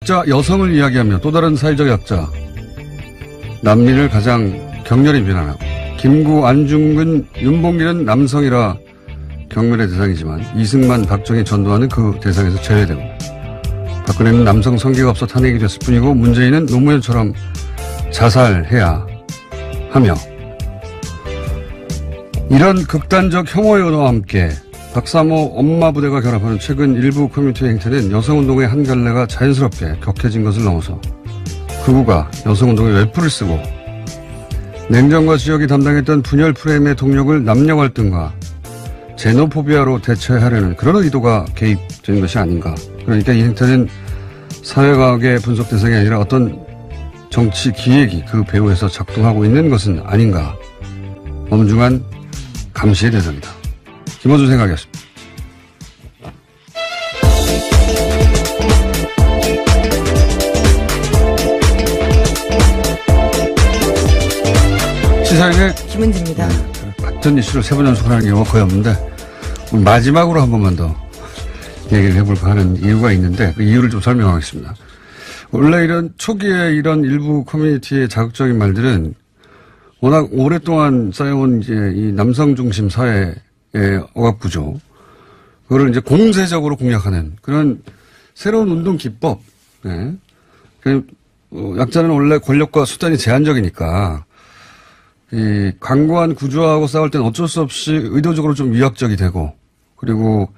자, 여성을 이야기하며 또 다른 사회적 약자. 난민을 가장 격렬히 비난하고 김구, 안중근, 윤봉길은 남성이라 경멸의 대상이지만 이승만, 박정희, 전두환은 그 대상에서 제외되고 박근혜는 남성 성기가 없어 탄핵이 됐을 뿐이고 문재인은 노무현처럼 자살해야 하며 이런 극단적 혐오의 언어와 함께 박사모 엄마 부대가 결합하는 최근 일부 커뮤니티의 행태는 여성운동의 한 갈래가 자연스럽게 격해진 것을 넘어서 극우가 여성운동의 외풀을 쓰고 냉정과 지역이 담당했던 분열 프레임의 동력을 남녀 갈등과 제노포비아로 대체하려는 그런 의도가 개입된 것이 아닌가. 그러니까 이 행태는 사회과학의 분석 대상이 아니라 어떤 정치 기획이 그 배후에서 작동하고 있는 것은 아닌가. 엄중한 감시의 대상이다. 김어준 생각이었습니다. 시사인의 김은지입니다. 같은 이슈를 세 번 연속하는 경우가 거의 없는데 마지막으로 한 번만 더 얘기를 해볼까 하는 이유가 있는데 그 이유를 좀 설명하겠습니다. 원래 이런 초기에 이런 일부 커뮤니티의 자극적인 말들은 워낙 오랫동안 쌓여온 이제 이 남성 중심 사회의 억압구조, 그거를 이제 공세적으로 공략하는 그런 새로운 운동 기법. 네. 약자는 원래 권력과 수단이 제한적이니까 이 강고한 구조하고 싸울 때는 어쩔 수 없이 의도적으로 좀 위압적이 되고 그리고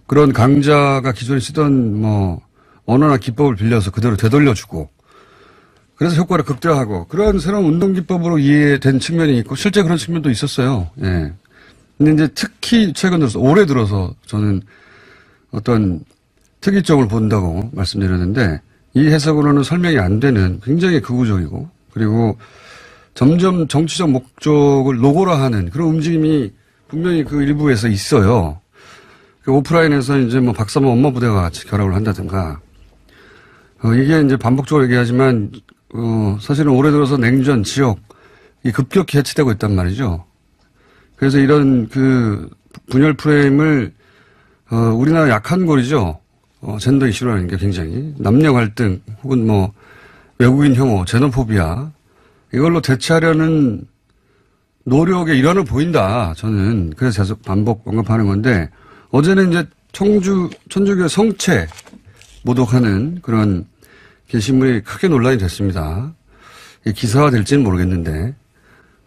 그런 강자가 기존에 쓰던 뭐 언어나 기법을 빌려서 그대로 되돌려주고 그래서 효과를 극대화하고 그런 새로운 운동 기법으로 이해된 측면이 있고 실제 그런 측면도 있었어요. 예. 근데 이제 특히 최근 들어서 올해 들어서 저는 어떤 특이점을 본다고 말씀드렸는데 이 해석으로는 설명이 안 되는 굉장히 극우적이고 그리고 점점 정치적 목적을 노골화하는 그런 움직임이 분명히 그 일부에서 있어요. 오프라인에서 이제 뭐 박사모 엄마 부대가 같이 결합을 한다든가, 이게 이제 반복적으로 얘기하지만, 사실은 올해 들어서 냉전, 지역이 급격히 해치되고 있단 말이죠. 그래서 이런 그 분열 프레임을, 우리나라 약한 고리죠. 젠더 이슈라는 게 굉장히 남녀 갈등 혹은 뭐 외국인 혐오, 제노포비아 이걸로 대체하려는 노력의 일환을 보인다. 저는 그래서 계속 반복 언급하는 건데 어제는 이제 천주교 성체 모독하는 그런 게시물이 크게 논란이 됐습니다. 기사화 될지는 모르겠는데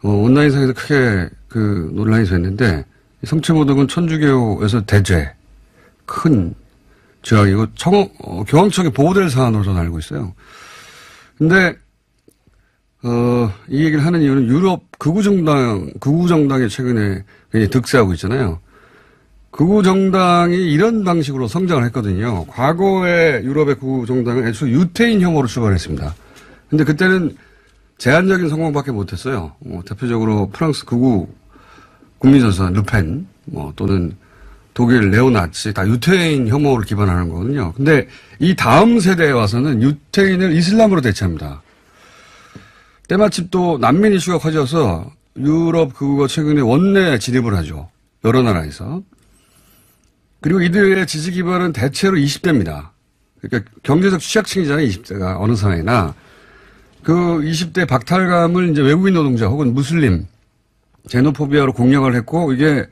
온라인상에서 크게 그 논란이 됐는데 성체 모독은 천주교에서 대죄 큰 죄악이고 교황청에 보호될 사안으로 저는 알고 있어요. 근데 이 얘기를 하는 이유는 유럽 극우정당이 최근에 굉장히 득세하고 있잖아요. 극우정당이 이런 방식으로 성장을 했거든요. 과거에 유럽의 극우정당은 애초에 유태인 혐오로 출발했습니다. 근데 그때는 제한적인 성공밖에 못했어요. 대표적으로 프랑스 극우 국민전선 르펜, 또는 독일 네오나치 다 유태인 혐오를 기반하는 거거든요. 근데 이 다음 세대에 와서는 유태인을 이슬람으로 대체합니다. 때마침 또 난민 이슈가 커져서 유럽 극우가 최근에 원내 진입을 하죠. 여러 나라에서. 그리고 이들의 지지 기반은 대체로 20대입니다. 그러니까 경제적 취약층이잖아요. 20대가 어느 사회나. 그 20대 박탈감을 이제 외국인 노동자 혹은 무슬림 제노포비아로 공략을 했고 이게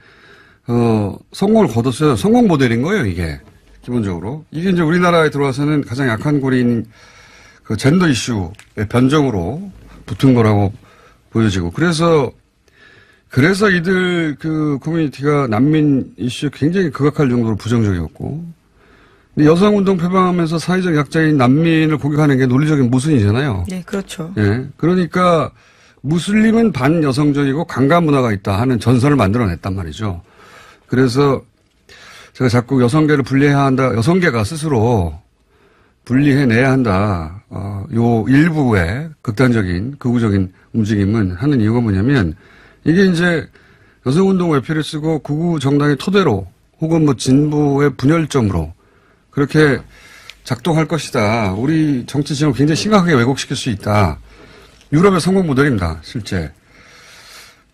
성공을 거뒀어요. 성공 모델인 거예요. 이게 기본적으로. 이게 이제 우리나라에 들어와서는 가장 약한 고리인 그 젠더 이슈의 변정으로 붙은 거라고 보여지고 그래서 이들 그 커뮤니티가 난민 이슈에 굉장히 극악할 정도로 부정적이었고 근데 여성운동 표방하면서 사회적 약자인 난민을 공격하는 게 논리적인 모순이잖아요. 네, 그렇죠. 예. 그러니까 무슬림은 반여성적이고 강간 문화가 있다 하는 전선을 만들어냈단 말이죠. 그래서 제가 자꾸 여성계를 분리해야 한다. 여성계가 스스로 분리해내야 한다. 요 일부의 극단적인, 극우적인 움직임은 하는 이유가 뭐냐면 이게 이제 여성운동 외피를 쓰고 극우 정당의 토대로 혹은 뭐 진보의 분열점으로 그렇게 작동할 것이다. 우리 정치 지형을 굉장히 심각하게 왜곡시킬 수 있다. 유럽의 성공 모델입니다. 실제.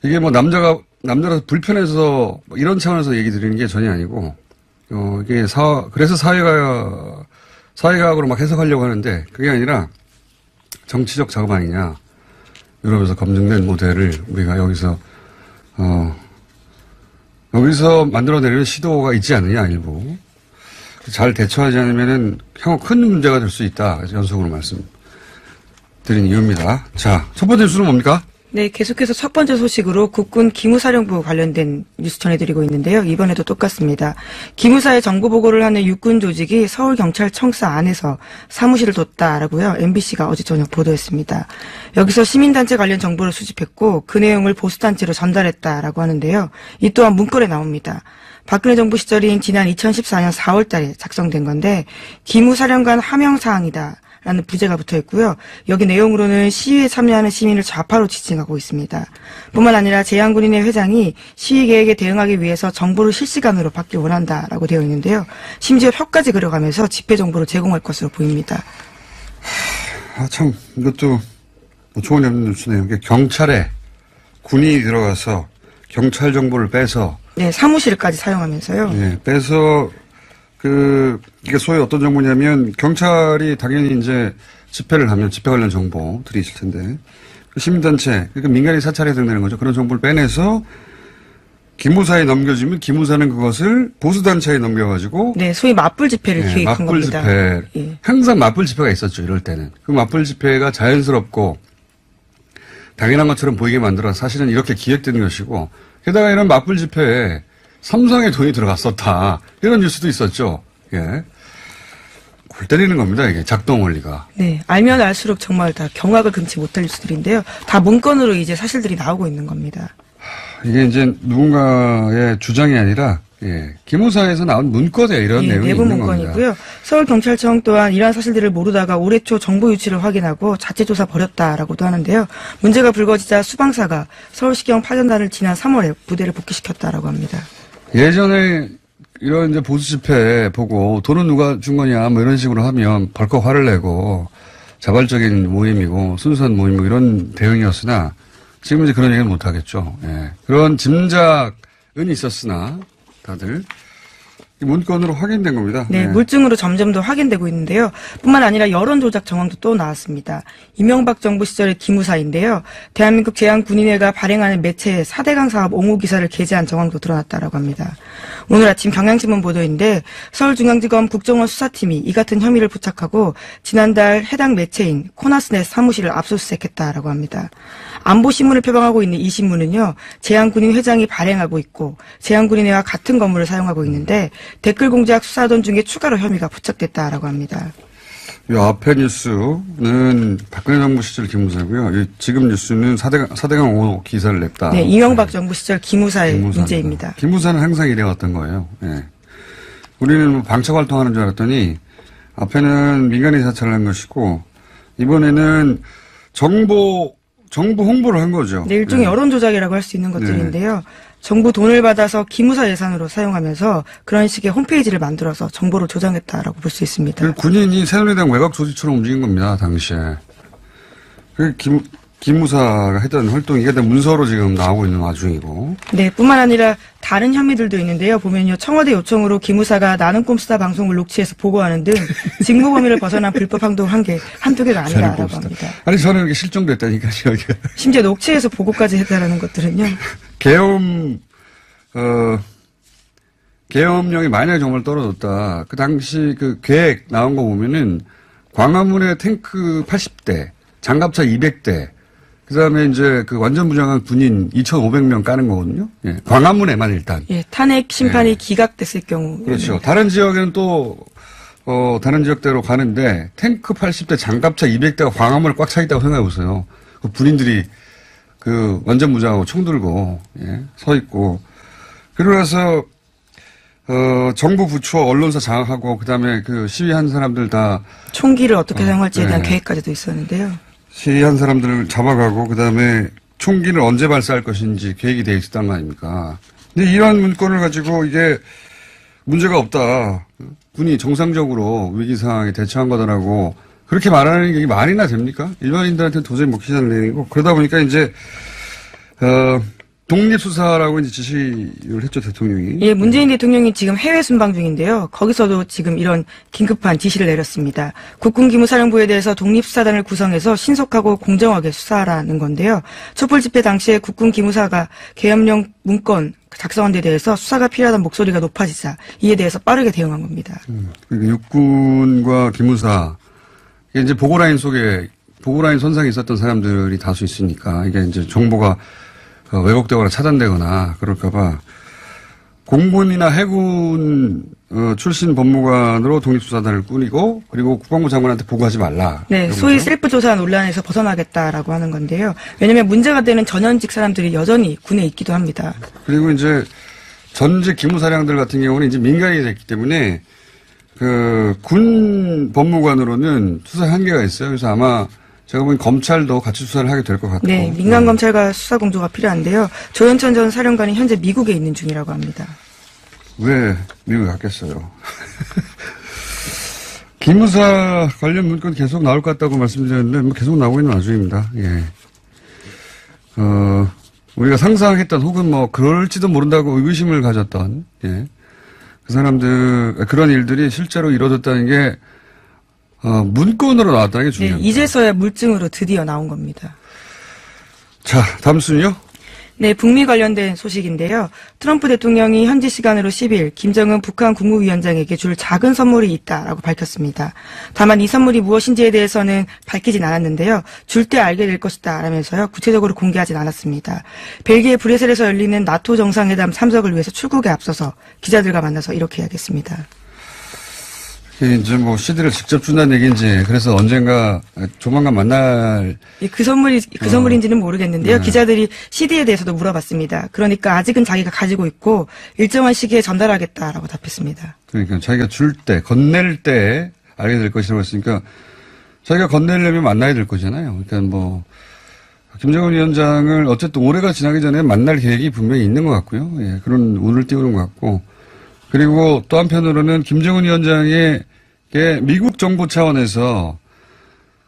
이게 뭐 남자라서 불편해서 이런 차원에서 얘기 드리는 게 전혀 아니고, 이게 그래서 사회과학으로 막 해석하려고 하는데 그게 아니라 정치적 작업 아니냐. 유럽에서 검증된 모델을 우리가 여기서 만들어내려는 시도가 있지 않느냐, 일부. 잘 대처하지 않으면은 향후 큰 문제가 될 수 있다. 연속으로 말씀드린 이유입니다. 자, 첫 번째 뉴스는 뭡니까? 네, 계속해서 첫 번째 소식으로 국군 기무사령부 관련된 뉴스 전해드리고 있는데요. 이번에도 똑같습니다. 기무사에 정보보고를 하는 육군 조직이 서울경찰청사 안에서 사무실을 뒀다라고요. MBC가 어제 저녁 보도했습니다. 여기서 시민단체 관련 정보를 수집했고 그 내용을 보수단체로 전달했다라고 하는데요. 이 또한 문건에 나옵니다. 박근혜 정부 시절인 지난 2014년 4월 달에 작성된 건데 기무사령관 하명사항이다. 라는 부제가 붙어 있고요. 여기 내용으로는 시위에 참여하는 시민을 좌파로 지칭하고 있습니다. 뿐만 아니라 제한군인회 회장이 시위 계획에 대응하기 위해서 정보를 실시간으로 받길 원한다라고 되어 있는데요. 심지어 표까지 그려가면서 집회 정보를 제공할 것으로 보입니다. 참 이것도 좋은 뉴스네요. 경찰에 군인이 들어가서 경찰 정보를 빼서 네, 사무실까지 사용하면서요. 네, 빼서 이게 소위 어떤 정보냐면, 경찰이 당연히 이제 집회를 하면 집회 관련 정보들이 있을 텐데, 시민단체, 그러니까 민간인 사찰에 해당되는 거죠. 그런 정보를 빼내서 기무사에 넘겨주면 기무사는 그것을 보수단체에 넘겨가지고. 네, 소위 맞불 집회를 기획한 맞불 겁니다. 집회. 예. 항상 맞불 집회가 있었죠, 이럴 때는. 그 맞불 집회가 자연스럽고 당연한 것처럼 보이게 만들어 사실은 이렇게 기획된 것이고, 게다가 이런 맞불 집회에 삼성의 돈이 들어갔었다. 이런 뉴스도 있었죠. 예. 골 때리는 겁니다, 이게. 작동 원리가. 네. 알면 알수록 정말 다 경악을 금치 못할 뉴스들인데요. 다 문건으로 이제 사실들이 나오고 있는 겁니다. 이게 이제 누군가의 주장이 아니라, 예. 기무사에서 나온 문건에 이런 내용이 내부 있는 문건이고요. 겁니다. 서울경찰청 또한 이러한 사실들을 모르다가 올해 초 정보 유치를 확인하고 자체 조사 벌였다라고도 하는데요. 문제가 불거지자 수방사가 서울시경 파견단을 지난 3월에 부대를 복귀시켰다라고 합니다. 예전에 이런 이제 보수 집회 보고 돈은 누가 준 거냐 뭐 이런 식으로 하면 벌컥 화를 내고 자발적인 모임이고 순수한 모임이고 이런 대응이었으나 지금은 이제 그런 얘기는 못 하겠죠. 예. 그런 짐작은 있었으나 다들 문건으로 확인된 겁니다. 네, 예. 물증으로 점점 더 확인되고 있는데요. 뿐만 아니라 여론 조작 정황도 또 나왔습니다. 이명박 정부 시절의 기무사인데요. 대한민국 제한군인회가 발행하는 매체에 4대강 사업 옹호 기사를 게재한 정황도 드러났다라고 합니다. 오늘 아침 경향신문 보도인데 서울중앙지검 국정원 수사팀이 이 같은 혐의를 포착하고 지난달 해당 매체인 코나스넷 사무실을 압수수색했다라고 합니다. 안보신문을 표방하고 있는 이 신문은요. 제한군인 회장이 발행하고 있고 제한군인회와 같은 건물을 사용하고 있는데 댓글 공작 수사하던 중에 추가로 혐의가 포착됐다라고 합니다. 이 앞에 뉴스는 박근혜 정부 시절 기무사고요. 지금 뉴스는 4대강 5 기사를 냈다. 네, 이명박 정부 시절 기무사의 문제입니다. 기무사는 항상 이래왔던 거예요. 예. 우리는 뭐 방첩 활동하는 줄 알았더니 앞에는 민간인 사찰을 한 것이고 이번에는 정보 홍보를 한 거죠. 네, 일종의 여론 조작이라고 할 수 있는 것들인데요. 정부 돈을 받아서 기무사 예산으로 사용하면서 그런 식의 홈페이지를 만들어서 정보를 조작했다라고 볼 수 있습니다. 군인이 새누리당 외곽 조직처럼 움직인 겁니다, 당시에. 기무사가 했던 활동이 이게 문서로 지금 나오고 있는 와중이고. 네, 뿐만 아니라 다른 혐의들도 있는데요. 보면요. 청와대 요청으로 기무사가 나는 꼼수다 방송을 녹취해서 보고하는 등 직무 범위를 벗어난 불법 행동 한두 개가 아니다라고 합니다. 아니, 저는 이렇게 실종됐다니까요. 심지어 녹취해서 보고까지 했다라는 것들은요. 계엄령이 만약에 정말 떨어졌다. 그 당시 그 계획 나온 거 보면은 광화문에 탱크 80대, 장갑차 200대, 그 다음에 이제 그 완전 무장한 군인 2,500명 까는 거거든요. 예. 광화문에만 일단. 예, 탄핵 심판이 기각됐을 경우. 그렇죠. 다른 지역에는 또, 다른 지역대로 가는데 탱크 80대, 장갑차 200대가 광화문에 꽉 차 있다고 생각해 보세요. 그 군인들이 그 완전 무장하고 총 들고, 예, 서 있고. 그러고 나서, 정부 부처 언론사 장악하고, 그 다음에 그 시위한 사람들 다. 총기를 어떻게 사용할지에 대한 네. 계획까지도 있었는데요. 시위한 사람들을 잡아가고, 그 다음에 총기를 언제 발사할 것인지 계획이 되어 있었단 거 아닙니까? 근데 이런 문건을 가지고 이게 문제가 없다. 군이 정상적으로 위기 상황에 대처한 거다라고 그렇게 말하는 게 말이나 됩니까? 일반인들한테는 도저히 먹히지 않는 내용이고, 그러다 보니까 이제, 독립수사라고 이제 지시를 했죠, 대통령이. 예, 문재인 대통령이 지금 해외 순방 중인데요. 거기서도 지금 이런 긴급한 지시를 내렸습니다. 국군기무사령부에 대해서 독립수사단을 구성해서 신속하고 공정하게 수사하라는 건데요. 촛불 집회 당시에 국군기무사가 계엄령 문건 작성한 데 대해서 수사가 필요하다는 목소리가 높아지자 이에 대해서 빠르게 대응한 겁니다. 그러니까 육군과 기무사, 이게 이제 보고라인 속에, 보고라인 선상에 있었던 사람들이 다수 있으니까 이게 이제 정보가 왜곡되거나 차단되거나 그럴까봐 공군이나 해군 출신 법무관으로 독립수사단을 꾸리고 그리고 국방부 장관한테 보고하지 말라. 네, 소위 셀프 조사 논란에서 벗어나겠다라고 하는 건데요. 왜냐하면 문제가 되는 전현직 사람들이 여전히 군에 있기도 합니다. 그리고 이제 전직 기무사령들 같은 경우는 이제 민간이 됐기 때문에 그 군 법무관으로는 수사 한계가 있어요. 그래서 아마 제가 보기엔 검찰도 같이 수사를 하게 될 것 같고. 네, 민간 검찰과 수사 공조가 필요한데요. 조현천 전 사령관이 현재 미국에 있는 중이라고 합니다. 왜 미국에 갔겠어요? 기무사 관련 문건 계속 나올 것 같다고 말씀드렸는데 뭐 계속 나오고 있는 와중입니다. 예. 우리가 상상했던 혹은 뭐 그럴지도 모른다고 의구심을 가졌던 예. 그 사람들 그런 일들이 실제로 이루어졌다는 게 문건으로 나왔다는 게 중요합니다. 네, 이제서야 물증으로 드디어 나온 겁니다. 자, 다음 순요. 네, 북미 관련된 소식인데요. 트럼프 대통령이 현지 시간으로 10일 김정은 북한 국무위원장에게 줄 작은 선물이 있다라고 밝혔습니다. 다만 이 선물이 무엇인지에 대해서는 밝히진 않았는데요. 줄 때 알게 될 것이다 라면서요. 구체적으로 공개하진 않았습니다. 벨기에 브뤼셀에서 열리는 나토 정상회담 참석을 위해서 출국에 앞서서 기자들과 만나서 이렇게 이야기했습니다. 이제 뭐 CD를 직접 준다는 얘기인지 그래서 언젠가 조만간 만날 그 선물인지는 모르겠는데요. 네. 기자들이 CD에 대해서도 물어봤습니다. 그러니까 아직은 자기가 가지고 있고 일정한 시기에 전달하겠다라고 답했습니다. 그러니까 자기가 줄 때 건넬 때 알게 될 것이라고 했으니까 자기가 건네려면 만나야 될 거잖아요. 그러니까 뭐 김정은 위원장을 어쨌든 올해가 지나기 전에 만날 계획이 분명히 있는 것 같고요. 예, 그런 운을 띄우는 것 같고. 그리고 또 한편으로는 김정은 위원장에게 미국 정부 차원에서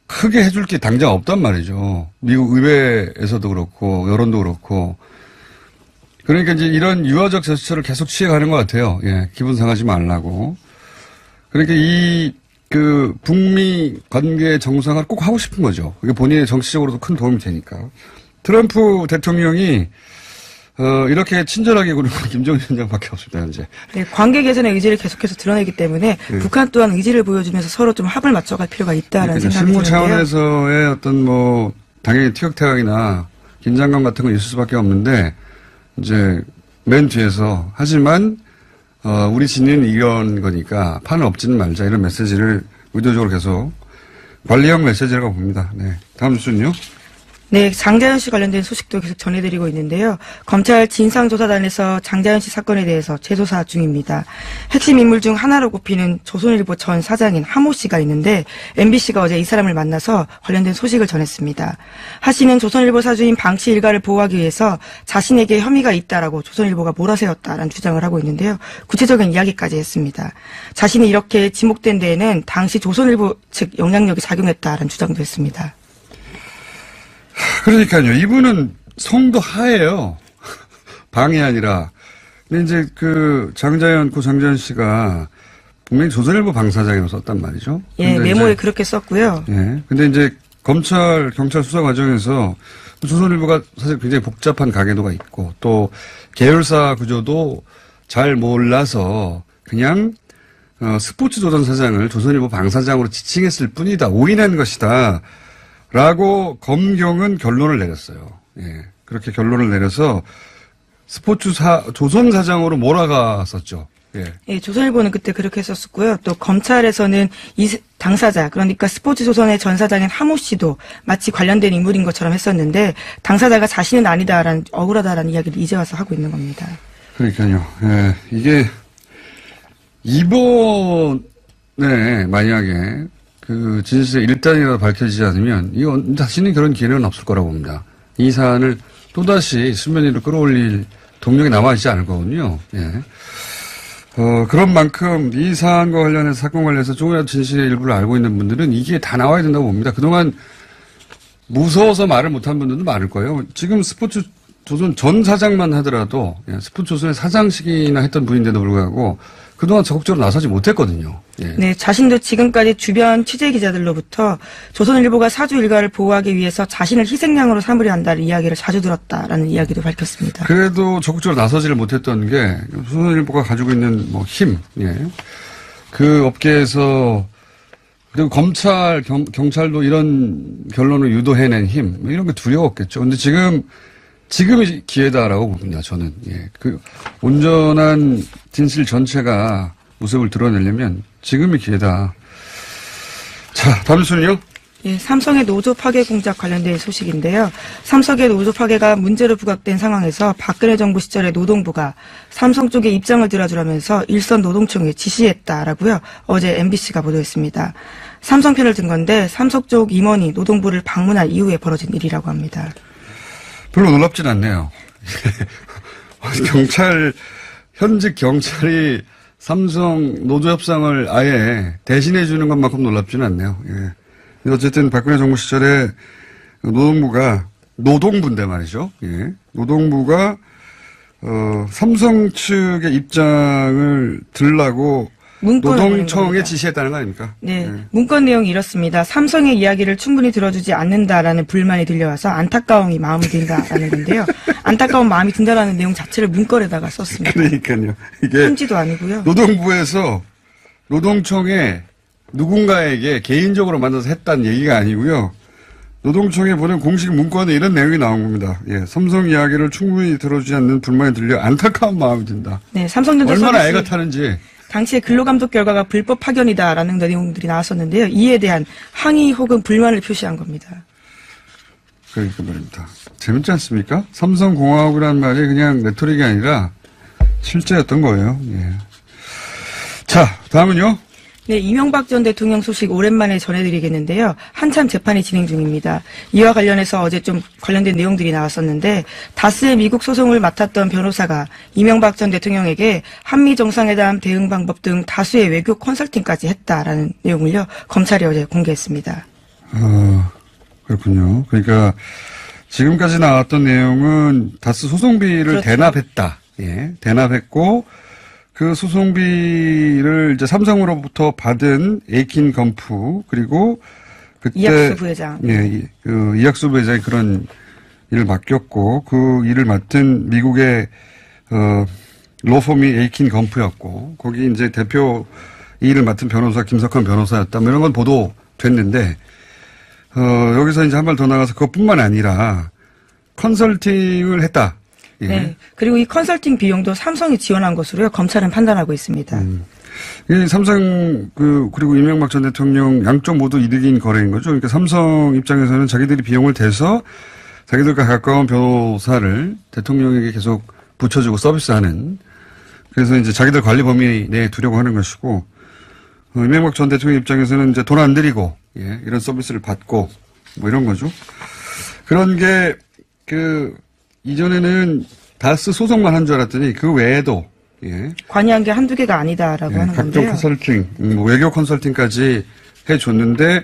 크게 해줄 게 당장 없단 말이죠. 미국 의회에서도 그렇고 여론도 그렇고. 그러니까 이제 이런 유화적 제스처를 계속 취해가는 것 같아요. 예, 기분 상하지 말라고. 그러니까 북미 관계 정상화를 꼭 하고 싶은 거죠. 그게 본인의 정치적으로도 큰 도움이 되니까. 트럼프 대통령이 이렇게 친절하게 구는 건 김정은 위원장밖에 없습니다, 현재. 네, 관계 개선의 의지를 계속해서 드러내기 때문에 네. 북한 또한 의지를 보여주면서 서로 좀 합을 맞춰갈 필요가 있다라는 그러니까 생각이 드는데요. 실무 차원에서의 어떤 뭐 당연히 티격태격이나 긴장감 같은 건 있을 수밖에 없는데 이제 맨 뒤에서 하지만 우리 진리는 이런 거니까 판을 엎지는 말자 이런 메시지를 의도적으로 계속 관리형 메시지라고 봅니다. 네, 다음 뉴스는요. 네, 장자연 씨 관련된 소식도 계속 전해드리고 있는데요. 검찰 진상조사단에서 장자연 씨 사건에 대해서 재조사 중입니다. 핵심 인물 중 하나로 꼽히는 조선일보 전 사장인 하모 씨가 있는데 MBC가 어제 이 사람을 만나서 관련된 소식을 전했습니다. 하 씨는 조선일보 사주인 방 씨 일가를 보호하기 위해서 자신에게 혐의가 있다라고 조선일보가 몰아세웠다라는 주장을 하고 있는데요. 구체적인 이야기까지 했습니다. 자신이 이렇게 지목된 데에는 당시 조선일보 측 영향력이 작용했다라는 주장도 했습니다. 그러니까요. 이분은 성도 하예요. 방이 아니라. 근데 이제 장자연 씨가 분명히 조선일보 방사장이라고 썼단 말이죠. 예, 메모에 그렇게 썼고요. 예. 근데 이제 검찰, 경찰 수사 과정에서 조선일보가 사실 굉장히 복잡한 가계도가 있고 또 계열사 구조도 잘 몰라서 그냥 스포츠조선 사장을 조선일보 방사장으로 지칭했을 뿐이다. 오인한 것이다. 라고 검경은 결론을 내렸어요. 예. 그렇게 결론을 내려서 조선 사장으로 몰아갔었죠. 예. 예, 조선일보는 그때 그렇게 했었고요. 또 검찰에서는 이 당사자, 그러니까 스포츠조선의 전 사장인 하모 씨도 마치 관련된 인물인 것처럼 했었는데 당사자가 자신은 아니다라는 억울하다라는 이야기를 이제 와서 하고 있는 겁니다. 그러니까요. 예. 이게 이번에 만약에 진실의 일단이라도 밝혀지지 않으면, 다시는 그런 기회는 없을 거라고 봅니다. 이 사안을 또다시 수면 위로 끌어올릴 동력이 남아있지 않을 거거든요. 예. 그런 만큼 이 사안과 관련해서, 사건 관련해서 조금이라도 진실의 일부를 알고 있는 분들은 이게 다 나와야 된다고 봅니다. 그동안 무서워서 말을 못한 분들도 많을 거예요. 지금 조선 전 사장만 하더라도 스포츠조선의 사장식이나 했던 분인데도 불구하고 그동안 적극적으로 나서지 못했거든요. 예. 네, 자신도 지금까지 주변 취재 기자들로부터 조선일보가 사주 일가를 보호하기 위해서 자신을 희생양으로 삼으려 한다는 이야기를 자주 들었다라는 이야기도 밝혔습니다. 그래도 적극적으로 나서지를 못했던 게 조선일보가 가지고 있는 뭐 힘, 예. 그 업계에서 그리고 검찰, 경찰도 이런 결론을 유도해낸 힘, 뭐 이런 게 두려웠겠죠. 근데 지금이 기회다라고 봅니다, 저는. 예. 그 온전한 진실 전체가 모습을 드러내려면 지금이 기회다. 자, 다음 순요. 예, 삼성의 노조 파괴 공작 관련된 소식인데요. 삼성의 노조 파괴가 문제로 부각된 상황에서 박근혜 정부 시절에 노동부가 삼성 쪽에 입장을 들어주라면서 일선 노동청에 지시했다라고요. 어제 MBC가 보도했습니다. 삼성 편을 든 건데 삼성 쪽 임원이 노동부를 방문한 이후에 벌어진 일이라고 합니다. 별로 놀랍진 않네요. 현직 경찰이 삼성 노조 협상을 아예 대신해 주는 것만큼 놀랍지는 않네요. 예. 어쨌든 박근혜 정부 시절에 노동부인데 말이죠. 예. 노동부가 삼성 측의 입장을 들라고 노동청에 지시했다는 거 아닙니까? 네. 예. 문건 내용이 이렇습니다. 삼성의 이야기를 충분히 들어주지 않는다라는 불만이 들려와서 안타까움이 마음이 든다라는 건데요. 안타까운 마음이 든다라는 내용 자체를 문건에다가 썼습니다. 그러니까요. 이게 편지도 아니고요. 노동부에서 노동청에 누군가에게 개인적으로 만나서 했다는 얘기가 아니고요. 노동청에 보낸 공식 문건에 이런 내용이 나온 겁니다. 예, 삼성 이야기를 충분히 들어주지 않는 불만이 들려 안타까운 마음이 든다. 네, 삼성전자 얼마나 애가 타는지. 당시의 근로감독 결과가 불법 파견이다라는 내용들이 나왔었는데요. 이에 대한 항의 혹은 불만을 표시한 겁니다. 그러니까 말입니다. 재밌지 않습니까? 삼성공화국이라는 말이 그냥 레토릭이 아니라 실제였던 거예요. 예. 자, 다음은요. 네, 이명박 전 대통령 소식 오랜만에 전해드리겠는데요. 한참 재판이 진행 중입니다. 이와 관련해서 어제 좀 관련된 내용들이 나왔었는데 다스의 미국 소송을 맡았던 변호사가 이명박 전 대통령에게 한미 정상회담 대응 방법 등 다수의 외교 컨설팅까지 했다라는 내용을요. 검찰이 어제 공개했습니다. 그렇군요. 그러니까 지금까지 나왔던 내용은 다스 소송비를 그렇죠. 대납했다. 예, 대납했고 그 소송비를 이제 삼성으로부터 받은 에이킨 건프 그리고 그때 이학수 부회장. 예, 그 이학수 부회장이 그런 일을 맡겼고 그 일을 맡은 미국의 로펌이 에이킨 건프였고 거기 이제 대표 이 일을 맡은 변호사 김석환 변호사였다. 뭐 이런 건 보도됐는데 여기서 이제 한 발 더 나가서 그것뿐만 아니라 컨설팅을 했다. 예. 네. 그리고 이 컨설팅 비용도 삼성이 지원한 것으로요. 검찰은 판단하고 있습니다. 이 삼성 그리고 이명박 전 대통령 양쪽 모두 이득인 거래인 거죠. 그러니까 삼성 입장에서는 자기들이 비용을 대서 자기들과 가까운 변호사를 대통령에게 계속 붙여주고 서비스하는 그래서 이제 자기들 관리 범위 내에 두려고 하는 것이고 이명박 전 대통령 입장에서는 이제 돈 안 들이고 예, 이런 서비스를 받고 뭐 이런 거죠. 그런 게 이전에는 다스 소송만 한 줄 알았더니 그 외에도 예. 관여한 게 한두 개가 아니다라고 하는 각종 건데요. 컨설팅, 외교 컨설팅까지 해줬는데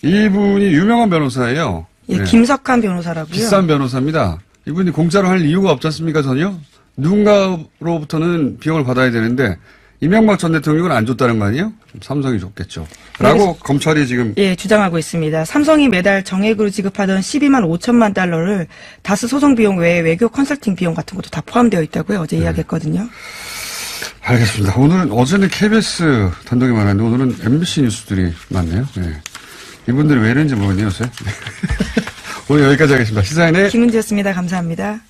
이분이 유명한 변호사예요. 예, 네. 김석환 변호사라고요. 비싼 변호사입니다. 이분이 공짜로 할 이유가 없지 않습니까 전혀? 누군가로부터는 비용을 받아야 되는데 이명박 전 대통령은 안 줬다는 거 아니에요? 삼성이 줬겠죠. 라고 검찰이 지금. 예, 주장하고 있습니다. 삼성이 매달 정액으로 지급하던 12만 5천만 달러를 다스 소송 비용 외에 외교 컨설팅 비용 같은 것도 다 포함되어 있다고요. 어제 이야기했거든요. 알겠습니다. 어제는 KBS 단독이 많았는데 오늘은 MBC 뉴스들이 많네요. 네. 이분들이 왜 이런지 모르겠네요, 요새. 오늘 여기까지 하겠습니다. 시사인의 김은지였습니다. 감사합니다.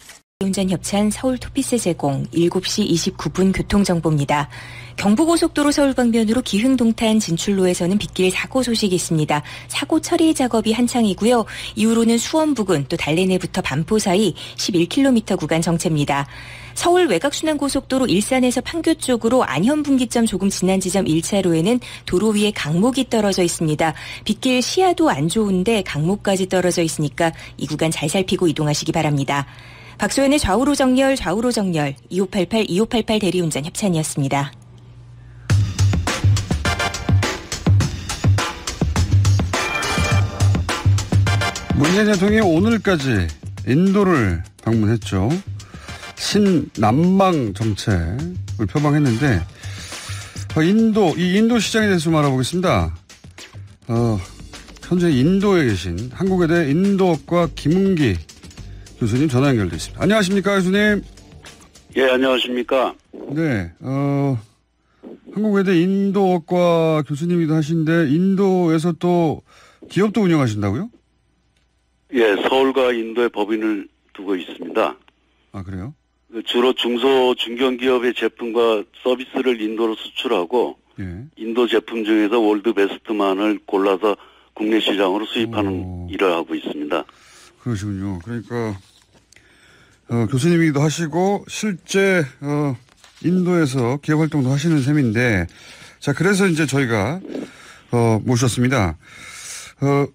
운전 협찬 서울 토피스 제공 7시 29분 교통정보입니다. 경부고속도로 서울 방면으로 기흥동탄 진출로에서는 빗길 사고 소식이 있습니다. 사고 처리 작업이 한창이고요. 이후로는 수원 부근 또 달래내부터 반포 사이 11km 구간 정체입니다. 서울 외곽순환고속도로 일산에서 판교 쪽으로 안현분기점 조금 지난 지점 1차로에는 도로 위에 강목이 떨어져 있습니다. 빗길 시야도 안 좋은데 강목까지 떨어져 있으니까 이 구간 잘 살피고 이동하시기 바랍니다. 박소연의 좌우로 정렬 2588 대리운전 협찬이었습니다. 문재인 대통령이 오늘까지 인도를 방문했죠. 신남방 정책을 표방했는데 이 인도 시장에 대해서 좀 알아보겠습니다. 현재 인도에 계신 한국외대 인도학과 김은기 교수님 전화 연결돼 있습니다. 안녕하십니까, 교수님? 예, 안녕하십니까? 네, 한국외대 인도학과 교수님이기도 하신데 인도에서 또 기업도 운영하신다고요? 예, 서울과 인도에 법인을 두고 있습니다. 아, 그래요? 주로 중견기업의 제품과 서비스를 인도로 수출하고 예. 인도 제품 중에서 월드 베스트만을 골라서 국내 시장으로 수입하는 일을 하고 있습니다. 그러시군요. 그러니까 교수님이기도 하시고 실제 인도에서 기업 활동도 하시는 셈인데, 자, 그래서 이제 저희가 모셨습니다.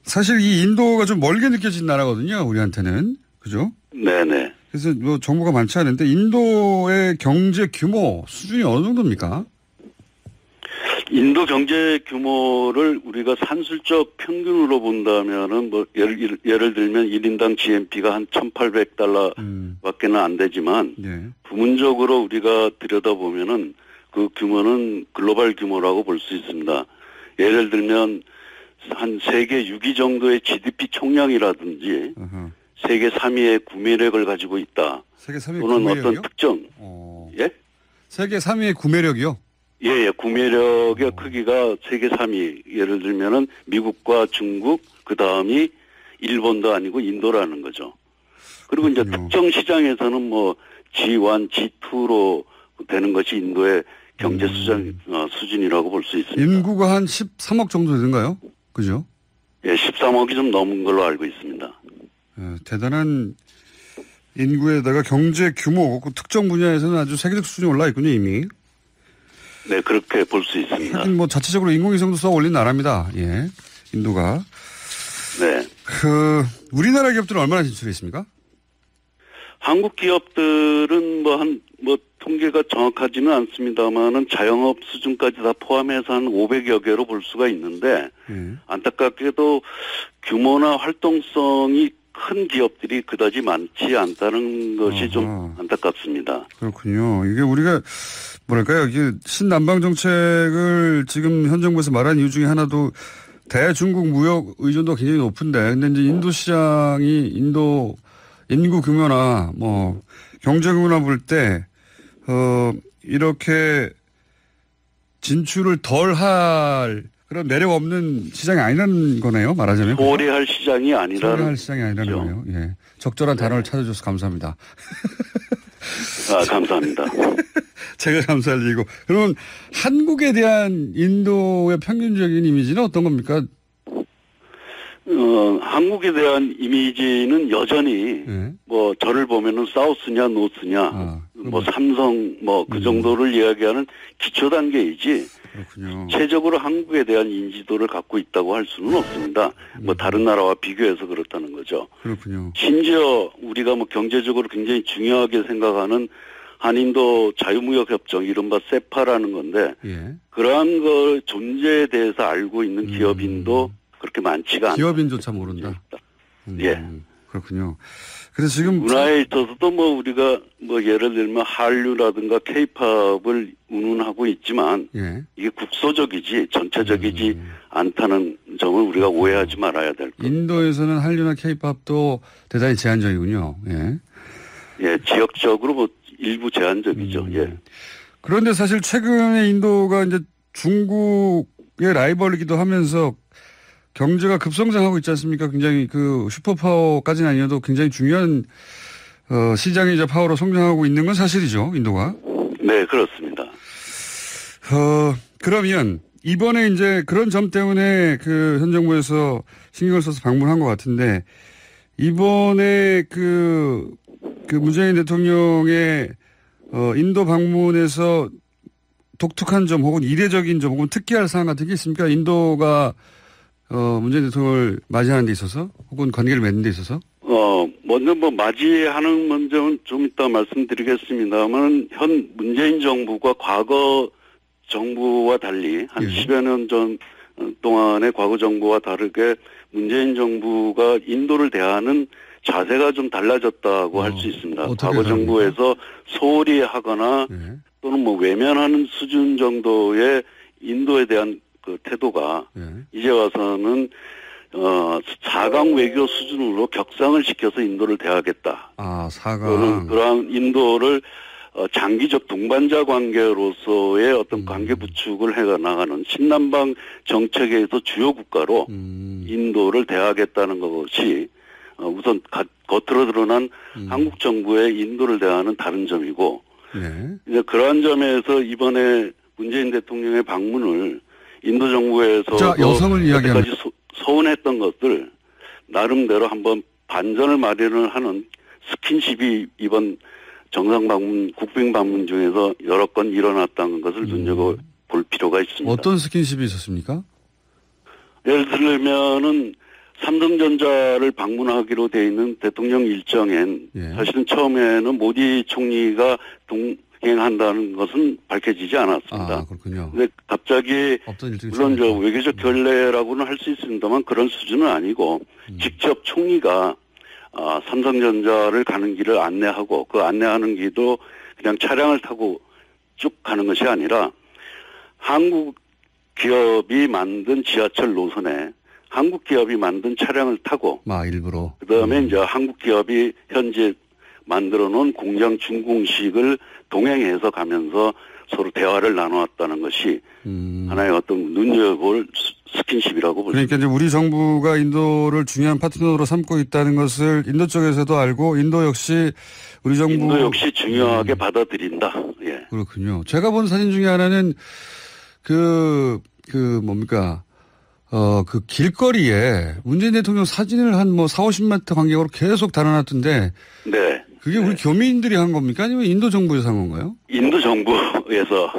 사실 이 인도가 좀 멀게 느껴진 나라거든요, 우리한테는. 그죠? 네네. 그래서 뭐 정보가 많지 않은데 인도의 경제 규모 수준이 어느 정도입니까? 인도 경제 규모를 우리가 산술적 평균으로 본다면은 뭐 예를 들면 1인당 GNP가 한 $1,800밖에는 안 되지만 네. 부문적으로 우리가 들여다보면은 그 규모는 글로벌 규모라고 볼 수 있습니다. 예를 들면 한 세계 6위 정도의 GDP 총량이라든지 세계 3위의 구매력을 가지고 있다. 세계 3위의 또는 구매력이요? 어떤 특정. 예? 세계 3위의 구매력이요? 예, 구매력의 크기가 세계 3위. 예를 들면은 미국과 중국, 그 다음이 일본도 아니고 인도라는 거죠. 그리고 이제 특정 시장에서는 뭐 G1, G2로 되는 것이 인도의 경제 수준이라고 볼 수 있습니다. 인구가 한 13억 정도 되는가요? 그죠? 예, 13억이 좀 넘은 걸로 알고 있습니다. 대단한 인구에다가 경제 규모, 그 특정 분야에서는 아주 세계적 수준이 올라 있군요, 이미. 네, 그렇게 볼 수 있습니다. 하긴 뭐 자체적으로 인공위성도 쏘아 올린 나라입니다. 예, 인도가. 네. 우리나라 기업들은 얼마나 진출해 있습니까? 한국 기업들은 뭐 통계가 정확하지는 않습니다만은 자영업 수준까지 다 포함해서 한 500여 개로 볼 수가 있는데 안타깝게도 규모나 활동성이 큰 기업들이 그다지 많지 않다는 것이 좀 안타깝습니다. 그렇군요. 이게 우리가 뭐랄까요? 이게 신남방 정책을 지금 현 정부에서 말한 이유 중에 하나도 대중국 무역 의존도가 굉장히 높은데, 근데 이제 인도 시장이 인도 인구 규모나 뭐 경제 규모나 볼 때 이렇게 진출을 덜 할 그런 매력 없는 시장이 아니라는 거네요, 말하자면. 소홀히 할 시장이 아니라는. 소홀히 할 시장이 아니라는 거예요. 예. 적절한 단어를 찾아줘서 감사합니다. 감사합니다. 제가 감사드리고. 그러면 한국에 대한 인도의 평균적인 이미지는 어떤 겁니까? 한국에 대한 이미지는 여전히 뭐 저를 보면은 사우스냐 노스냐 뭐 삼성 뭐 그 정도를 이야기하는 기초 단계이지. 그렇군요. 구체적으로 한국에 대한 인지도를 갖고 있다고 할 수는 없습니다. 뭐 다른 나라와 비교해서 그렇다는 거죠. 그렇군요. 심지어 우리가 뭐 경제적으로 굉장히 중요하게 생각하는 한인도 자유무역협정 이른바 세파라는 건데 그러한 걸 존재에 대해서 알고 있는 기업인도 그렇게 많지가 않다. 기업인조차 모른다. 예. 그렇군요. 그래서 지금 문화에 있어서도 뭐 우리가 뭐 예를 들면 한류라든가 케이팝을 운운하고 있지만 이게 국소적이지 전체적이지 않다는 점을 우리가 오해하지 말아야 될 겁니다. 인도에서는 한류나 케이팝도 대단히 제한적이군요. 예, 지역적으로 뭐 일부 제한적이죠. 예. 그런데 사실 최근에 인도가 이제 중국의 라이벌이기도 하면서 경제가 급성장하고 있지 않습니까? 굉장히 그 슈퍼파워까지는 아니어도 굉장히 중요한 시장이자 파워로 성장하고 있는 건 사실이죠, 인도가. 네, 그렇습니다. 그러면 이번에 이제 그런 점 때문에 그 현 정부에서 신경을 써서 방문한 것 같은데 이번에 그 문재인 대통령의 인도 방문에서 독특한 점 혹은 이례적인 점 혹은 특기할 사항 같은 게 있습니까? 인도가 문재인 대통령을 맞이하는 데 있어서 혹은 관계를 맺는 데 있어서? 먼저 뭐 맞이하는 문제는 좀 이따 말씀드리겠습니다만 현 문재인 정부가 과거 정부와 달리 한 10여 년 전 동안의 과거 정부와 다르게 문재인 정부가 인도를 대하는 자세가 좀 달라졌다고 할 수 있습니다. 과거 다릅니까? 정부에서 소홀히 하거나 네. 또는 뭐 외면하는 수준 정도의 인도에 대한 그 태도가 네. 이제 와서는 4강 외교 수준으로 격상을 시켜서 인도를 대하겠다. 아, 4강. 또는 그러한 인도를 장기적 동반자 관계로서의 어떤 관계 구축을 해 나가는 신남방 정책에서 주요 국가로 인도를 대하겠다는 것이 우선 겉으로 드러난 한국 정부의 인도를 대하는 다른 점이고 네. 이제 그러한 점에서 이번에 문재인 대통령의 방문을 인도 정부에서 자, 여성을 이야기하는 여태까지 서운했던 것들 나름대로 한번 반전을 마련을 하는 스킨십이 이번 정상 방문, 국빈 방문 중에서 여러 건 일어났다는 것을 눈여겨볼 필요가 있습니다. 어떤 스킨십이 있었습니까? 예를 들면은 삼성전자를 방문하기로 돼 있는 대통령 일정엔 예. 사실은 처음에는 모디 총리가 동행한다는 것은 밝혀지지 않았습니다. 아, 그렇군요. 근데 갑자기 없던 일정이 물론 저 생겼고. 외교적 결례라고는 할 수 있습니다만 그런 수준은 아니고 직접 총리가 삼성전자를 가는 길을 안내하고 그 안내하는 길도 그냥 차량을 타고 쭉 가는 것이 아니라 한국 기업이 만든 지하철 노선에 한국 기업이 만든 차량을 타고 일부러. 그다음에 이제 한국 기업이 현재 만들어 놓은 공장 준공식을 동행해서 가면서 서로 대화를 나누었다는 것이 하나의 어떤 눈여볼 스킨십이라고 볼 수 그러니까 이제 우리 정부가 인도를 중요한 파트너로 삼고 있다는 것을 인도 쪽에서도 알고 인도 역시 우리 정부 인도 역시 중요하게 받아들인다. 예. 그렇군요. 제가 본 사진 중에 하나는 뭡니까? 그 길거리에 문재인 대통령 사진을 한 40-50m 간격으로 계속 달아놨던데. 네. 그게 우리 교민들이 한 겁니까? 아니면 인도 정부에서 한 건가요? 인도 정부에서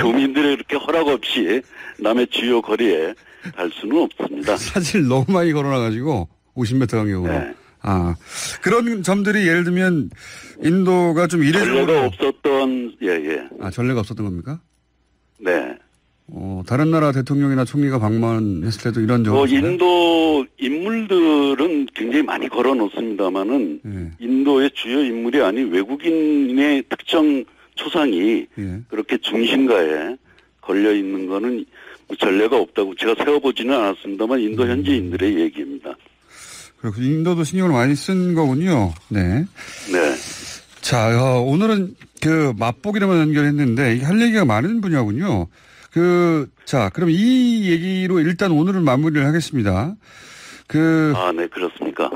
교민들의 이렇게 허락 없이 남의 주요 거리에 갈 수는 없습니다. 사진을 너무 많이 걸어놔가지고 50m 간격으로. 네. 그런 점들이 예를 들면 인도가 좀 이례적으로. 전례가 없었던, 예. 전례가 없었던 겁니까? 네. 다른 나라 대통령이나 총리가 방문했을 때도 이런 적이 인도 인물들은 굉장히 많이 걸어 놓습니다만은 예. 인도의 주요 인물이 아닌 외국인의 특정 초상이 예. 그렇게 중심가에 걸려 있는 거는 전례가 없다고 제가 세워보지는 않았습니다만 인도 현지인들의 얘기입니다. 그렇고 인도도 신경을 많이 쓴 거군요. 네. 네. 자, 오늘은 맛보기로만 연결했는데 이게 할 얘기가 많은 분야군요. 그럼 이 얘기로 일단 오늘은 마무리를 하겠습니다. 네, 그렇습니까?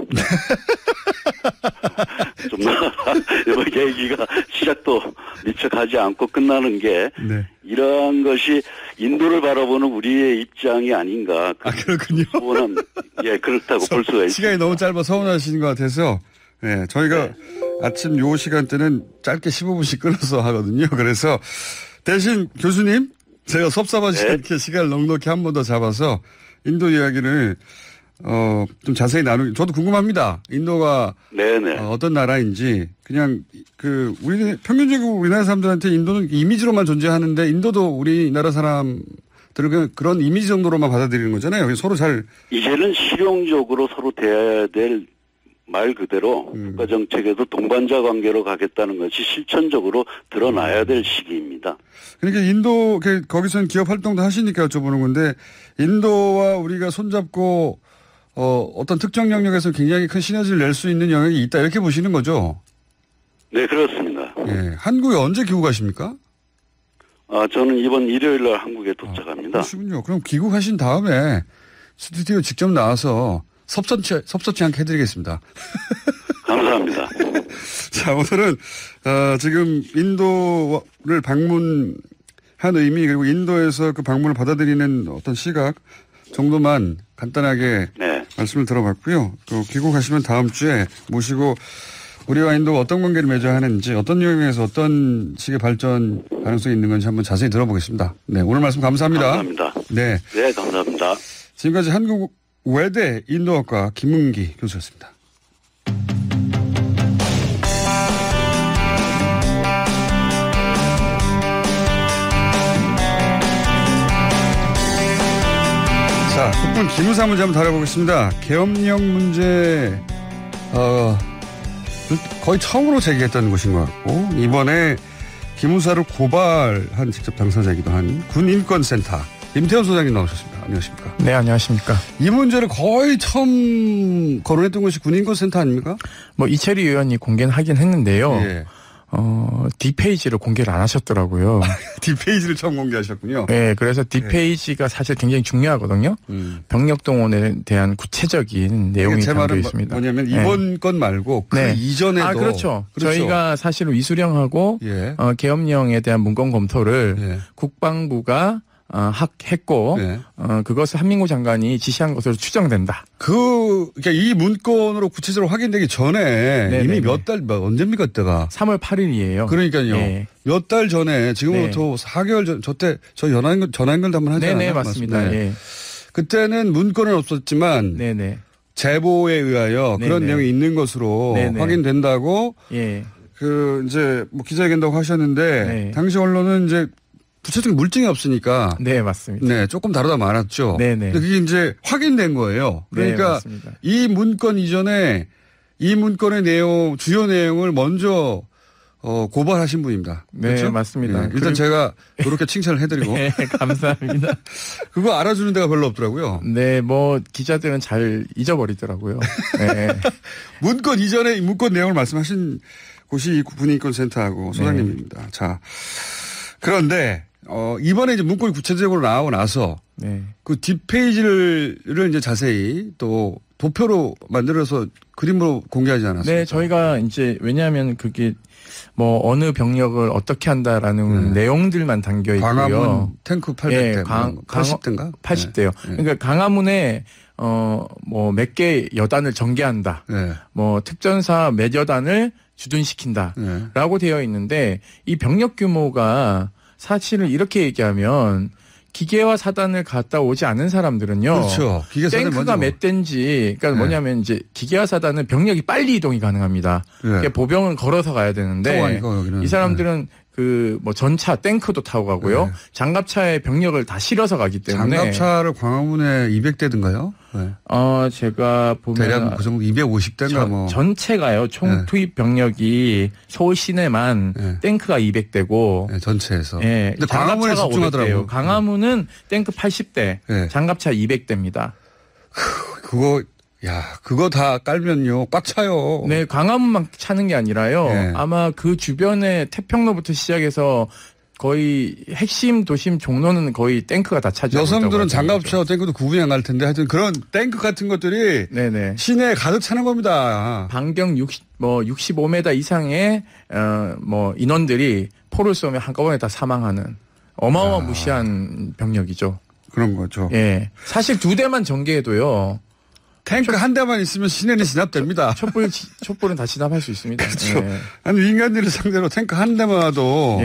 이번 얘기가 시작도 미처 가지 않고 끝나는 게 네. 이러한 것이 인도를 바라보는 우리의 입장이 아닌가. 그렇군요. 그렇다고 볼 수가 있습니다. 시간이 너무 짧아 서운하시는 것 같아서 네, 저희가 아침 요 시간대는 짧게 15분씩 끊어서 하거든요. 그래서 대신 교수님 제가 섭섭하지 않게 시간을 넉넉히 한 번 더 잡아서 인도 이야기를 좀 자세히 나누기. 저도 궁금합니다. 인도가 어떤 나라인지 그냥 우리 평균적으로 우리나라 사람들한테 인도는 이미지로만 존재하는데 인도도 우리나라 사람들을 그런 이미지 정도로만 받아들이는 거잖아요. 서로 이제는 실용적으로 서로 대해야 될 말 그대로 국가 정책에서 동반자 관계로 가겠다는 것이 실천적으로 드러나야 될 시기입니다. 그러니까 거기서는 기업 활동도 하시니까 여쭤보는 건데 인도와 우리가 손잡고 어떤 특정 영역에서 굉장히 큰 시너지를 낼 수 있는 영역이 있다 이렇게 보시는 거죠? 네, 그렇습니다. 예, 한국에 언제 귀국하십니까? 저는 이번 일요일 날 한국에 도착합니다. 그렇군요. 그럼 귀국하신 다음에 스튜디오 직접 나와서 섭섭치 않게 해드리겠습니다. 감사합니다. 자, 오늘은 지금 인도를 방문한 의미 그리고 인도에서 그 방문을 받아들이는 어떤 시각 정도만 간단하게 말씀을 들어봤고요. 또 귀국하시면 다음 주에 모시고 우리와 인도가 어떤 관계를 맺어야 하는지 어떤 영역에서 어떤 식의 발전 가능성이 있는 건지 한번 자세히 들어보겠습니다. 네, 오늘 말씀 감사합니다. 감사합니다. 네, 감사합니다. 지금까지 한국 외대 인도학과 김은기 교수였습니다. 자, 국군 기무사 문제 한번 다뤄보겠습니다. 계엄령 문제 거의 처음으로 제기했던 곳인 것 같고 이번에 기무사를 고발한 직접 당사자이기도 한 군인권센터 임태원 소장님 나오셨습니다. 안녕하십니까? 네, 안녕하십니까? 이 문제를 거의 처음 거론했던 것이 군인권센터 아닙니까? 뭐 이철희 의원이 공개는 하긴 했는데요. 예. D페이지를 공개를 안 하셨더라고요. D페이지를 처음 공개하셨군요. 네, 그래서 D페이지가 사실 굉장히 중요하거든요. 병력 동원에 대한 구체적인 내용이 제 담겨 말은 있습니다. 뭐냐면 이번 건 말고 그 네. 이전에도. 그렇죠. 저희가 사실 위수령하고 예. 계엄령에 대한 문건 검토를 예. 국방부가 했고 네. 그것을 한민구 장관이 지시한 것으로 추정된다. 그러니까 이 문건으로 구체적으로 확인되기 전에 네네네. 이미 언제입니까 그때가? 3월 8일이에요. 그러니까요. 네. 몇 달 전에 지금부터 4개월 전 저때 저 전화 연결도 한번 하지 않았나요? 네네 맞습니다. 예. 그때는 문건은 없었지만 네네. 제보에 의하여 네네. 그런 내용이 있는 것으로 네네. 확인된다고 예. 이제 뭐 기자회견도 하셨는데 네. 당시 언론은 이제 구체적인 물증이 없으니까 네 맞습니다. 네 조금 다르다 말았죠. 네네. 근데 그게 이제 확인된 거예요. 네, 그러니까 맞습니다. 이 문건 이전에 이 문건의 내용 주요 내용을 먼저 고발하신 분입니다. 네 그렇죠? 맞습니다. 네, 일단 제가 그렇게 칭찬을 해드리고 네, 감사합니다. 그거 알아주는 데가 별로 없더라고요. 네, 뭐 기자들은 잘 잊어버리더라고요. 네. 문건 이전에 이 문건 내용을 말씀하신 곳이 군인권센터하고 소장님입니다. 자, 그런데 이번에 이제 문건이 구체적으로 나오고 나서 네. 그 뒷페이지를 이제 자세히 또 도표로 만들어서 그림으로 공개하지 않았습니까? 네, 저희가 이제 왜냐하면 그게 뭐 어느 병력을 어떻게 한다라는 내용들만 담겨 있고요. 광화문 탱크 800대, 예, 80대인가? 80대요. 네. 그러니까 강화문에 뭐 몇 개 여단을 전개한다. 네. 뭐 특전사 몇 여단을 주둔시킨다. 네. 라고 되어 있는데 이 병력 규모가 사실을 이렇게 얘기하면 기계화 사단을 갔다 오지 않은 사람들은요. 그렇죠. 탱크가 몇 대인지 그러니까 뭐냐면 이제 기계화 사단은 병력이 빨리 이동이 가능합니다. 그러니까 보병은 걸어서 가야 되는데 이 사람들은 그 뭐 전차 탱크도 타고 가고요. 네. 장갑차에 병력을 다 실어서 가기 때문에 장갑차를 광화문에 200대든가요? 네. 제가 보면 대략 그 정도 250대인가 뭐. 전체가요. 총 투입 병력이 서울 시내만 탱크가 200대고 네, 전체에서. 예. 근데 광화문에 집중하더라고요. 강화문은 탱크 80대, 장갑차 200대입니다. 그거 다 깔면요. 꽉 차요. 네, 광화문만 차는 게 아니라요. 네. 아마 그 주변에 태평로부터 시작해서 거의 핵심 도심 종로는 거의 탱크가 다 차지하고 있다고 여성들은 장갑차와 탱크도 구분이 안 갈 텐데 하여튼 그런 탱크 같은 것들이 네네. 시내에 가득 차는 겁니다. 반경 65m 이상의 뭐 인원들이 포를 쏘면 한꺼번에 다 사망하는 어마어마무시한 병력이죠. 그런 거죠. 예. 사실 2대만 전개해도요. 탱크 한 대만 있으면 시내는 진압됩니다. 촛불은 다 진압할 수 있습니다. 그렇죠. 예. 아니 민간인을 상대로 탱크 한 대만 와도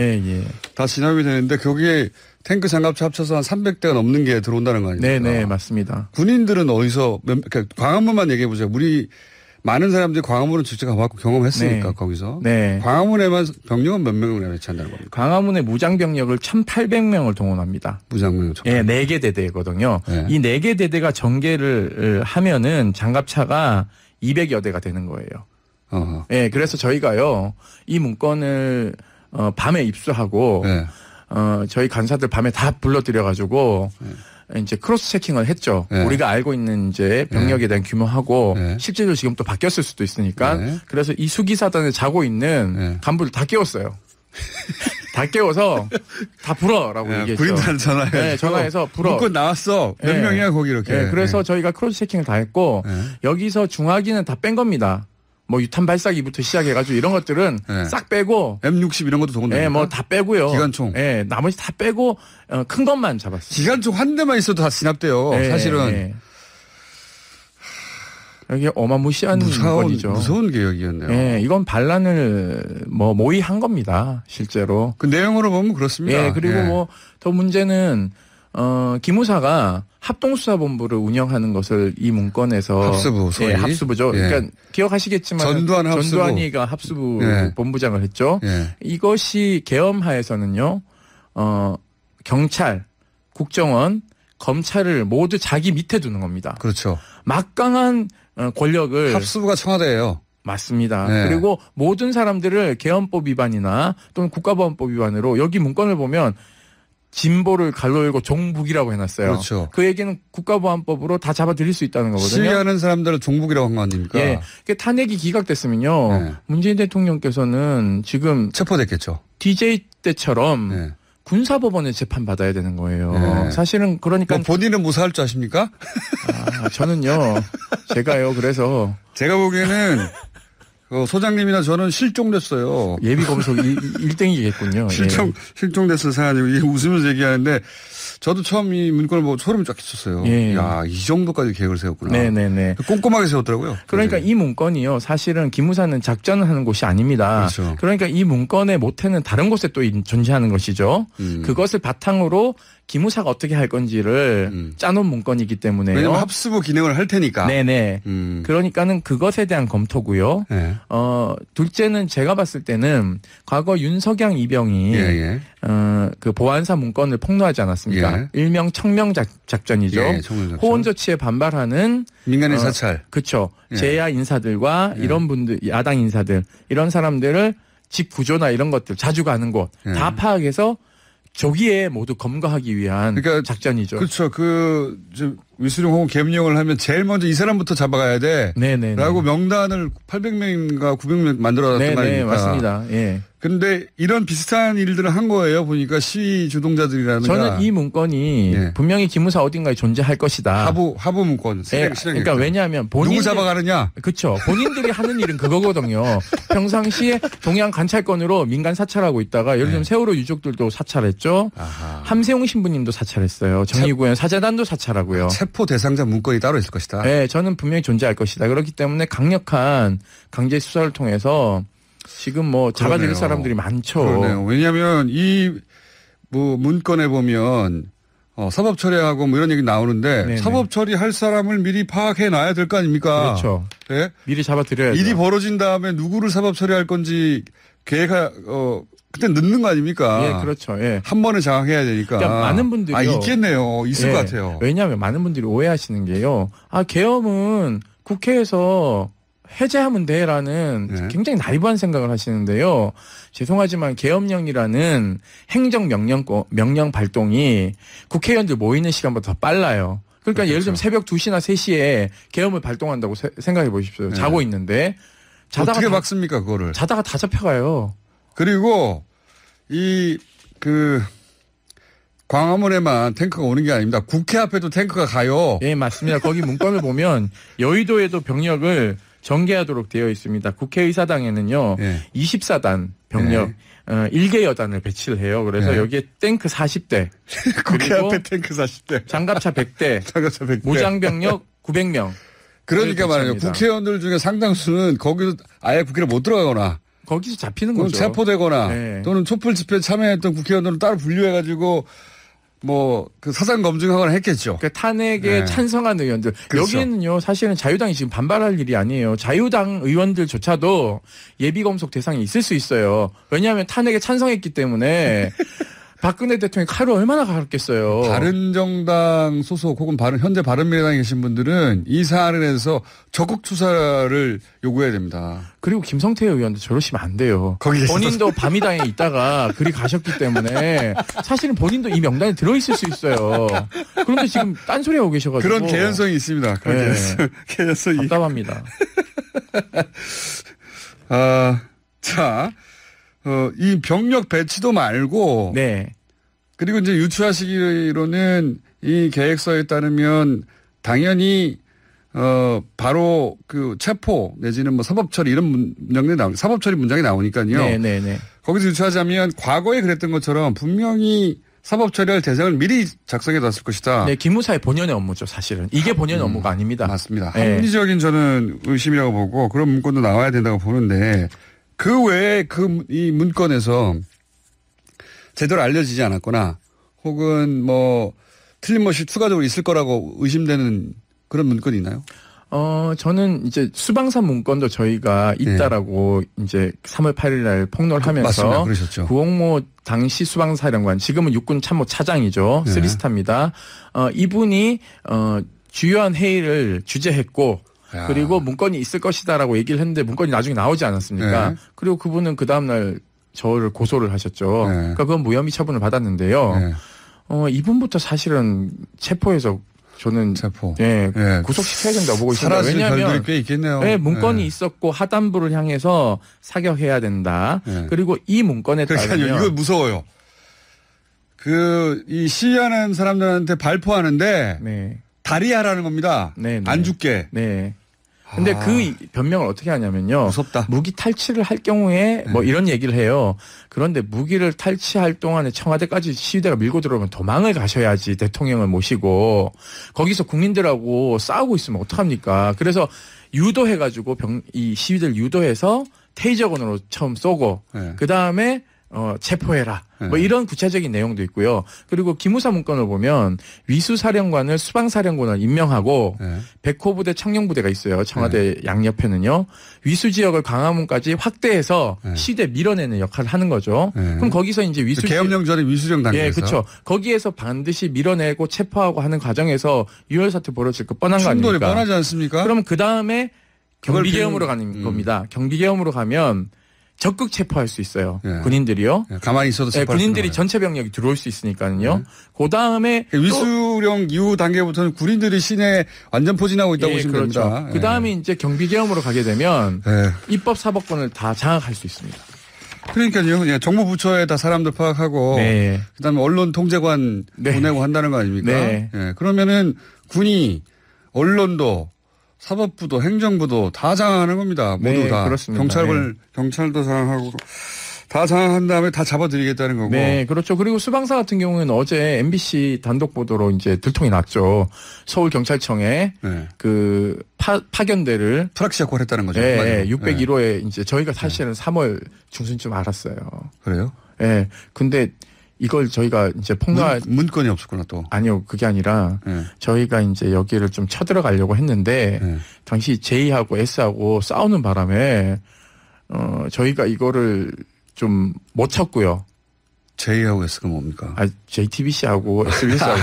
다 진압이 되는데 거기에 탱크 장갑차 합쳐서 한 300대가 넘는 게 들어온다는 거 아닙니까? 네네 맞습니다. 군인들은 어디서 그러니까 광화문만 얘기해 보세요. 우리 많은 사람들이 광화문을 직접 가봤고 경험했으니까 거기서. 네. 광화문에만 병력은 몇 명을 배치한다는 겁니까? 광화문에 무장 병력을 1,800명을 동원합니다. 무장병력. 예, 4개 대대거든요. 네. 이 4개 대대가 전개를 하면은 장갑차가 200여 대가 되는 거예요. 어허. 예, 그래서 저희가요 이 문건을 밤에 입수하고 저희 간사들 밤에 다 불러들여가지고. 이제 크로스 체킹을 했죠. 우리가 알고 있는 이제 병력에 대한 규모하고 실제로 지금 또 바뀌었을 수도 있으니까 그래서 이 수기사단에 자고 있는 간부를 다 깨웠어요. 다 깨워서 다 불어라고 얘기했죠. 군인들한테 전화해서. 네, 전화해서 불어. 문건 나왔어. 몇 명이야 거기 이렇게. 그래서 저희가 크로스 체킹을 다 했고 여기서 중화기는 다 뺀 겁니다. 뭐 유탄 발사기부터 시작해가지고 이런 것들은 싹 빼고 M60 이런 것도 동원됩니까? 뭐 다 빼고요. 기관총. 나머지 다 빼고 큰 것만 잡았어요. 기관총 한 대만 있어도 다 진압돼요. 사실은. 이게 어마무시한 문건이죠. 무서운 개혁이었네요. 네, 이건 반란을 모의한 겁니다. 실제로. 그 내용으로 보면 그렇습니다. 그리고 뭐 더 문제는 기무사가 합동수사본부를 운영하는 것을 이 문건에서 합수부 소위. 합수부죠. 그러니까 기억하시겠지만 전두환이가 합수부 본부장을 했죠. 이것이 계엄하에서는요. 경찰, 국정원, 검찰을 모두 자기 밑에 두는 겁니다. 그렇죠. 막강한 권력을 합수부가 청와대예요. 맞습니다. 네. 그리고 모든 사람들을 개헌법 위반이나 또는 국가보안법 위반으로 여기 문건을 보면 진보를 갈로 열고 종북이라고 해놨어요. 그렇죠. 그 얘기는 국가보안법으로 다 잡아들일 수 있다는 거거든요. 시위하는 사람들을 종북이라고 한 거 아닙니까? 예. 탄핵이 기각됐으면요. 네. 문재인 대통령께서는 지금 체포됐겠죠. DJ 때처럼 네. 군사법원에 재판받아야 되는 거예요. 네. 사실은 그러니까. 본인은 무사할 줄 아십니까? 저는요. 제가요. 그래서. 제가 보기에는 소장님이나 저는 실종됐어요. 예비검속 1등이겠군요. 실종됐을 사안이고, 이게 웃으면서 얘기하는데, 저도 처음 이 문건을 보고 소름이 쫙 끼쳤어요. 예. 야, 이 정도까지 계획을 세웠구나. 네네네. 꼼꼼하게 세웠더라고요. 그러니까 굉장히. 이 문건이요. 사실은 기무사는 작전을 하는 곳이 아닙니다. 그렇죠. 그러니까 이 문건의 모태는 다른 곳에 또 존재하는 것이죠. 그것을 바탕으로 기무사가 어떻게 할 건지를 짜놓은 문건이기 때문에요. 왜냐면 합수부 기능을 할 테니까. 네네. 그러니까는 그것에 대한 검토고요. 네. 둘째는 제가 봤을 때는 과거 윤석양 이병이 그 보안사 문건을 폭로하지 않았습니까? 예. 일명 청명 작전이죠. 예, 청명 작전. 호원 조치에 반발하는 민간인 사찰. 그렇죠. 예. 제야 인사들과 이런 분들, 야당 인사들 이런 사람들을 집 구조나 이런 것들 자주 가는 곳 다 파악해서 조기에 모두 검거하기 위한 작전이죠. 그렇죠. 위수령 혹은 계엄령을 하면 제일 먼저 이 사람부터 잡아가야 돼. 네네. 라고 명단을 800명인가 900명 만들어놨단 말입니까. 네, 맞습니다. 예. 그런데 이런 비슷한 일들을 한 거예요. 보니까 시위 주동자들이라든가. 저는 이 문건이 분명히 기무사 어딘가에 존재할 것이다. 하부 문건. 그러니까 왜냐하면 본인들. 누구 잡아가느냐. 그렇죠. 본인들이 하는 일은 그거거든요. 평상시에 동양 관찰권으로 민간 사찰하고 있다가 예를 들면 세월호 유족들도 사찰했죠. 아하. 함세웅 신부님도 사찰했어요. 정의구현 사재단도 사찰하고요. 체포 대상자 문건이 따로 있을 것이다. 네. 저는 분명히 존재할 것이다. 그렇기 때문에 강력한 강제 수사를 통해서 지금 잡아들일 사람들이 많죠. 그러네요. 왜냐하면 문건에 보면 사법 처리하고 이런 얘기 나오는데 네네. 사법 처리할 사람을 미리 파악해 놔야 될 거 아닙니까? 그렇죠. 네? 미리 잡아들여야죠. 일이 벌어진 다음에 누구를 사법 처리할 건지 그때 늦는 거 아닙니까? 예, 그렇죠. 예. 한 번에 장악해야 되니까. 그러니까 많은 분들이 있겠네요. 있을 것 같아요. 왜냐하면 많은 분들이 오해하시는 게요. 계엄은 국회에서 해제하면 돼라는 굉장히 나이브한 생각을 하시는데요. 죄송하지만 계엄령이라는 행정명령 발동이 국회의원들 모이는 시간보다 더 빨라요. 그러니까 그렇죠. 예를 들면 새벽 2시나 3시에 계엄을 발동한다고 생각해 보십시오. 자고 있는데. 어떻게 막습니까 그거를. 자다가 다 잡혀가요. 그리고 광화문에만 탱크가 오는 게 아닙니다. 국회 앞에도 탱크가 가요. 네, 맞습니다. 거기 문건을 보면 여의도에도 병력을 전개하도록 되어 있습니다. 국회의사당에는요. 24단 병력 1개 여단을 배치를 해요. 그래서 여기에 탱크 40대. 국회 앞에 탱크 40대. 장갑차 100대. 무장병력 900명. 그러니까 말이에요. 국회의원들 중에 상당수는 거기서 아예 국회를 못 들어가거나. 거기서 잡히는 거죠. 체포되거나 또는 촛불 집회에 참여했던 국회의원들은 따로 분류해가지고 사상 검증하거나 했겠죠. 그러니까 탄핵에 찬성한 의원들. 그렇죠. 여기에는요, 사실은 자유당이 지금 반발할 일이 아니에요. 자유당 의원들조차도 예비검속 대상이 있을 수 있어요. 왜냐하면 탄핵에 찬성했기 때문에 박근혜 대통령이 칼을 얼마나 갈았겠어요. 바른정당 소속 혹은 현재 바른미래당에 계신 분들은 이 사안에 대해서 적극 수사를 요구해야 됩니다. 그리고 김성태 의원도 저러시면 안 돼요. 본인도 바미당에 있다가 그리 가셨기 때문에 사실은 본인도 이 명단에 들어있을 수 있어요. 그런데 지금 딴소리 하고 계셔가지고. 그런 개연성이 있습니다. 그런 개연성이. 답답합니다. 이 병력 배치도 말고. 네. 그리고 이제 유추하시기로는 이 계획서에 따르면 당연히, 바로 체포 내지는 사법처리 이런 사법처리 문장이 나오니까요. 네네네. 거기서 유추하자면 과거에 그랬던 것처럼 분명히 사법처리할 대상을 미리 작성해 놨을 것이다. 네, 기무사의 본연의 업무죠, 사실은. 이게 본연의 업무가 아닙니다. 맞습니다. 합리적인 저는 의심이라고 보고 그런 문건도 나와야 된다고 보는데 그 외에 이 문건에서 제대로 알려지지 않았거나 혹은 틀림없이 추가적으로 있을 거라고 의심되는 그런 문건이 있나요? 저는 이제 수방사 문건도 저희가 있다라고 이제 3월 8일 날 폭로를 하면서. 맞습니다. 그러셨죠. 구홍모 당시 수방사령관, 지금은 육군 참모 차장이죠. 3스타입니다. 이분이, 주요한 회의를 주재했고, 야. 그리고 문건이 있을 것이다라고 얘기를 했는데 문건이 나중에 나오지 않았습니까? 네. 그리고 그분은 그 다음날 저를 고소를 하셨죠. 네. 그러니까 그건 무혐의 처분을 받았는데요. 네. 이분부터 사실은 체포해서 저는 예, 네. 구속시켜야 된다고 보고 있습니다. 사라질 왜냐하면 별들이 꽤 있겠네요. 네, 문건이 네. 있었고 하단부를 향해서 사격해야 된다. 네. 그리고 이 문건에 그러니까요. 따르면 이거 무서워요. 이 시위하는 사람들한테 발포하는데 네. 다리하라는 겁니다. 네, 네. 안 죽게. 네. 근데 그 변명을 어떻게 하냐면요. 무섭다. 무기 탈취를 할 경우에 뭐 이런 얘기를 해요. 그런데 무기를 탈취할 동안에 청와대까지 시위대가 밀고 들어오면 도망을 가셔야지 대통령을 모시고 거기서 국민들하고 싸우고 있으면 어떡합니까? 그래서 유도해가지고 이 시위대를 유도해서 테이저건으로 처음 쏘고 네. 그 다음에 체포해라. 뭐 이런 구체적인 내용도 있고요. 그리고 기무사 문건을 보면 위수사령관을 수방사령관을 임명하고 백호부대 청령부대가 있어요. 청와대 양옆에는요. 위수지역을 광화문까지 확대해서 시대 밀어내는 역할을 하는 거죠. 그럼 거기서 이제 계엄령 전에 위수령 단계에서. 예, 그렇죠. 거기에서 반드시 밀어내고 체포하고 하는 과정에서 유혈 사태 벌어질 거 뻔한 거 아닙니까? 충돌이 뻔하지 않습니까? 그럼 그 다음에 경비계엄으로 가는 겁니다. 경비계엄으로 가면 적극 체포할 수 있어요. 예. 군인들이요. 예, 가만히 있어도 체포할 군인들이 전체 병력이 들어올 수 있으니까요. 그 다음에 위수령 이후 단계부터는 군인들이 시내에 완전 포진하고 있다고 보시면 그렇죠. 됩니다. 그 다음에 이제 경비계엄으로 가게 되면 입법 사법권을 다 장악할 수 있습니다. 그러니까요. 예, 정부 부처에 다 사람들 파악하고 네. 그다음에 언론 통제관 보내고 한다는 거 아닙니까? 네. 예, 그러면은 군이 언론도 사법부도 행정부도 다 장악하는 겁니다. 모두 네, 다. 그렇습니다. 경찰도 장악하고 다 장악한 다음에 다 잡아들이겠다는 거고. 네, 그렇죠. 그리고 수방사 같은 경우에는 어제 MBC 단독 보도로 이제 들통이 났죠. 서울경찰청에 그 파견대를 프락시작을 했다는 거죠. 네, 601호에 이제 저희가 사실은 3월 중순쯤 알았어요. 그래요? 네. 근데 이걸 저희가 이제 문건이 없었구나 또. 아니요, 그게 아니라 저희가 이제 여기를 좀 쳐들어가려고 했는데 당시 J하고 S하고 싸우는 바람에 저희가 이거를 좀 못 쳤고요. J하고 S가 뭡니까? JTBC하고 SBS하고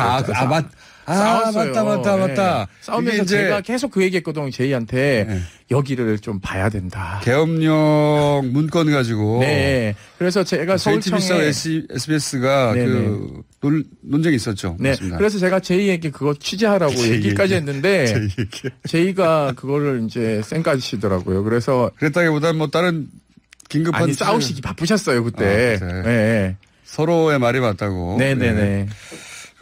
싸웠어요. 맞다. 네. 싸우면서 제가 계속 그 얘기했거든요. J한테 여기를 좀 봐야 된다. 계엄령 문건 가지고. 네. 그래서 제가 서울청에 SBS가 그 논쟁이 있었죠. 네. 맞습니다. 그래서 제가 J에게 그거 취재하라고 얘기까지 했는데 J가 그거를 이제 쌩까지시더라고요. 그래서 그랬다기보다 뭐 다른 긴급한 아니 싸우시기 바쁘셨어요 그때. 네. 서로의 말이 맞다고. 네네네.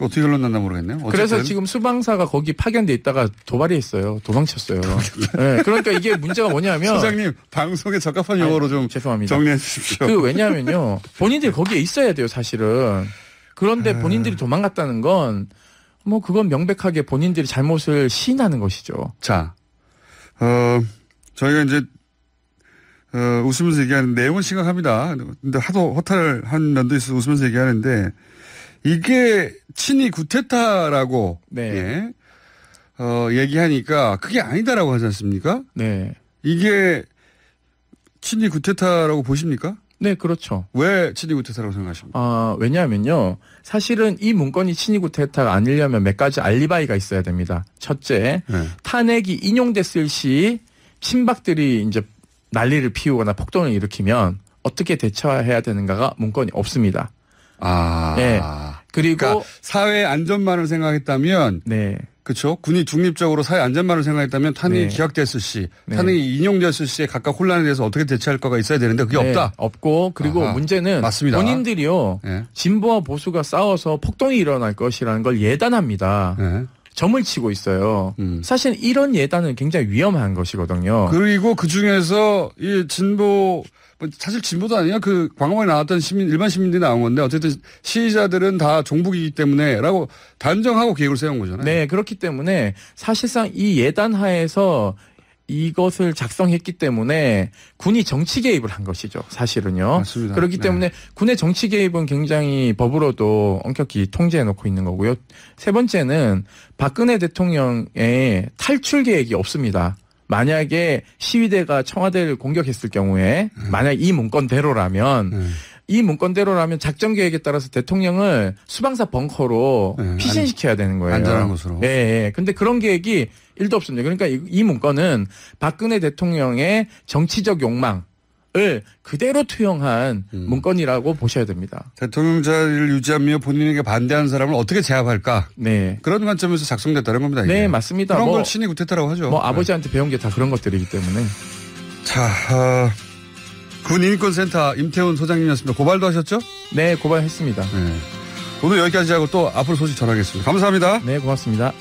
어떻게 결론 났나 모르겠네요. 어쨌든. 그래서 지금 수방사가 거기 파견돼 있다가 도발했어요. 도망쳤어요. 네. 그러니까 이게 문제가 뭐냐면 소장님 방송에 적합한 용어로 좀 죄송합니다. 정리해 주십시오. 왜냐하면요. 본인들이 거기에 있어야 돼요 사실은. 그런데 본인들이 도망갔다는 건 뭐 그건 명백하게 본인들이 잘못을 시인하는 것이죠. 자, 저희가 이제 웃으면서 얘기하는 내용은 심각합니다. 근데 하도 허탈한 면도 있어서 웃으면서 얘기하는데 이게 친위 구테타라고 얘기하니까 그게 아니다라고 하지 않습니까? 네. 이게 친위 구테타라고 보십니까? 네, 그렇죠. 왜 친위 구테타라고 생각하십니까? 왜냐하면요. 사실은 이 문건이 친위 구테타가 아니려면 몇 가지 알리바이가 있어야 됩니다. 첫째, 탄핵이 인용됐을 시 친박들이 이제 난리를 피우거나 폭동을 일으키면 어떻게 대처해야 되는가가 문건이 없습니다. 네. 그리고 그러니까 사회 안전만을 생각했다면, 그렇죠. 군이 중립적으로 사회 안전만을 생각했다면 탄핵이 기각됐을 시, 탄핵이 인용됐을 시에 각각 혼란에 대해서 어떻게 대처할 거가 있어야 되는데 그게 없다. 없고 그리고 문제는 맞습니다. 본인들이요 진보와 보수가 싸워서 폭동이 일어날 것이라는 걸 예단합니다. 점을 치고 있어요. 사실 이런 예단은 굉장히 위험한 것이거든요. 그리고 그 중에서 이 진보, 사실 진보도 아니야. 그 광화문에 나왔던 일반 시민들이 나온 건데 어쨌든 시위자들은 다 종북이기 때문에 라고 단정하고 계획을 세운 거잖아요. 네, 그렇기 때문에 사실상 이 예단 하에서 이것을 작성했기 때문에 군이 정치 개입을 한 것이죠. 사실은요. 맞습니다. 그렇기 때문에 군의 정치 개입은 굉장히 법으로도 엄격히 통제해 놓고 있는 거고요. 세 번째는 박근혜 대통령의 탈출 계획이 없습니다. 만약에 시위대가 청와대를 공격했을 경우에 만약 이 문건대로라면 이 문건대로라면 작전 계획에 따라서 대통령을 수방사 벙커로 피신시켜야 되는 거예요. 안전한 곳으로. 네. 근데 그런 계획이 1도 없습니다. 그러니까 이 문건은 박근혜 대통령의 정치적 욕망을 그대로 투영한 문건이라고 보셔야 됩니다. 대통령 자리를 유지하며 본인에게 반대하는 사람을 어떻게 제압할까? 네. 그런 관점에서 작성됐다는 겁니다. 이게. 네, 맞습니다. 그런 걸 친이 구태타라고 하죠. 아버지한테 배운 게 다 그런 것들이기 때문에. 자, 군인권센터 임태훈 소장님이었습니다. 고발도 하셨죠? 네, 고발했습니다. 네. 오늘 여기까지 하고 또 앞으로 소식 전하겠습니다. 감사합니다. 네, 고맙습니다.